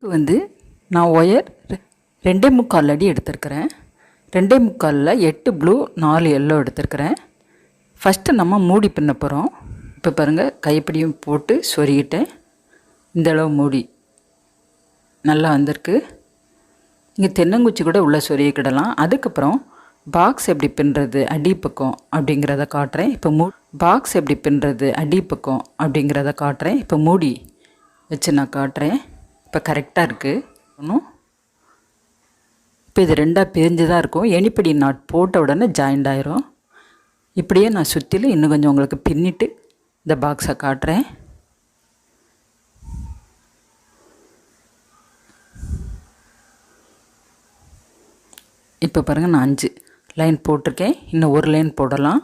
வந்து நான் ஒயர் 2.25 அடி எடுத்திருக்கிறேன். 2.25ல் 8 ப்ளூ 4 எல்லோ எடுத்திருக்கிறேன். ஃபஸ்ட்டு நம்ம மூடி பின்ன போகிறோம். இப்போ பாருங்கள், கைப்பிடியும் போட்டு சொருகிட்டேன். இந்தளவு மூடி நல்லா வந்திருக்கு. இங்கே தென்னங்குச்சி கூட உள்ளே சொருகிக்கிடலாம். அதுக்கப்புறம் பாக்ஸ் எப்படி பின்னுறது அடிப்பக்கம் அப்படிங்கிறத காட்டுறேன். இப்போ பாக்ஸ் எப்படி பின்னுறது அடிப்பக்கம் அப்படிங்கிறத காட்டுறேன். இப்போ மூடி வச்சு நான் காட்டுறேன். இப்போ கரெக்டாக இருக்குது. ஒன்றும் இப்போ இது ரெண்டாக பிரிஞ்சு தான் இருக்கும். எனிப்படி நாட் போட்ட உடனே ஜாயிண்ட் ஆயிரும். இப்படியே நான் சுற்றிலும் இன்னும் கொஞ்சம் உங்களுக்கு பின்னிட்டு இந்த பாக்ஸை காட்டுறேன். இப்போ பாருங்கள், நான் 5 லைன் போட்டிருக்கேன். இன்னும் ஒரு லைன் போடலாம்.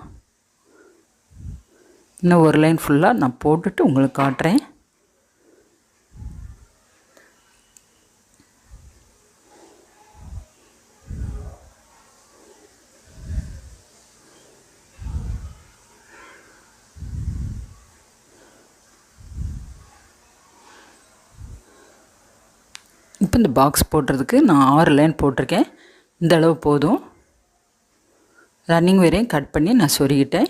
இன்னும் ஒரு லைன் ஃபுல்லாக நான் போட்டுட்டு உங்களுக்கு காட்டுறேன். இப்போ இந்த பாக்ஸ் போடுறதுக்கு நான் 6 லைன் போட்டிருக்கேன். இந்த அளவு போதும். ரன்னிங் வரையும் கட் பண்ணி நான் சொருகிட்டேன்.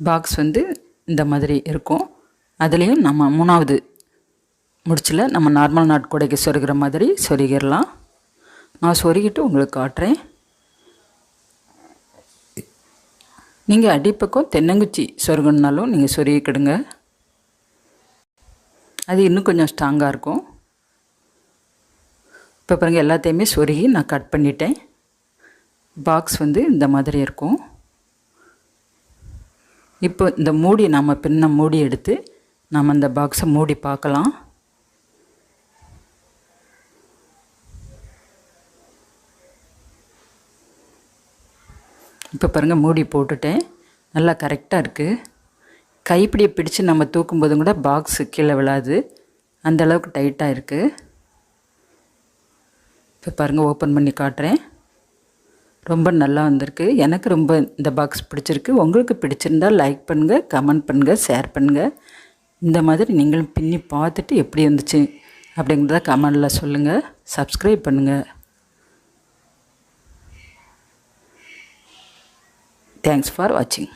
பாக்ஸ் வந்து இந்த மாதிரி இருக்கும். அதுலேயும் நம்ம 3வது முடிச்சில் நம்ம நார்மல் நாட் கூடைக்கு சொருகிற மாதிரி சொருகிடலாம். நான் சொருகிட்டு உங்களுக்கு காட்டுறேன். நீங்கள் அடிப்பக்கம் தென்னங்குச்சி சொருகணுன்னாலும் நீங்கள் சொருகிக்கிடுங்க. அது இன்னும் கொஞ்சம் ஸ்ட்ராங்காக இருக்கும். இப்போ பாருங்கள், எல்லாத்தையுமே சொருகி நான் கட் பண்ணிட்டேன். பாக்ஸ் வந்து இந்த மாதிரி இருக்கும். இப்போ இந்த மூடி நம்ம பின்ன மூடி எடுத்து நம்ம இந்த பாக்ஸை மூடி பார்க்கலாம். இப்போ பாருங்கள், மூடி போட்டுட்டேன். நல்லா கரெக்டாக இருக்குது. கைப்பிடியை பிடிச்சு நம்ம தூக்கும்போதும் கூட பாக்ஸு கீழே விழாது. அந்தளவுக்கு டைட்டாக இருக்குது. இப்போ பாருங்கள், ஓப்பன் பண்ணி காட்டுறேன். ரொம்ப நல்லா வந்திருக்கு. எனக்கு ரொம்ப இந்த பாக்ஸ் பிடிச்சிருக்கு. உங்களுக்கு பிடிச்சிருந்தால் லைக் பண்ணுங்கள், கமெண்ட் பண்ணுங்கள், ஷேர் பண்ணுங்கள். இந்த மாதிரி நீங்களும் பின்னி பார்த்துட்டு எப்படி இருந்துச்சு அப்படிங்கிறத கமெண்டில் சொல்லுங்கள். சப்ஸ்கிரைப் பண்ணுங்கள். தேங்க்ஸ் ஃபார் வாட்சிங்.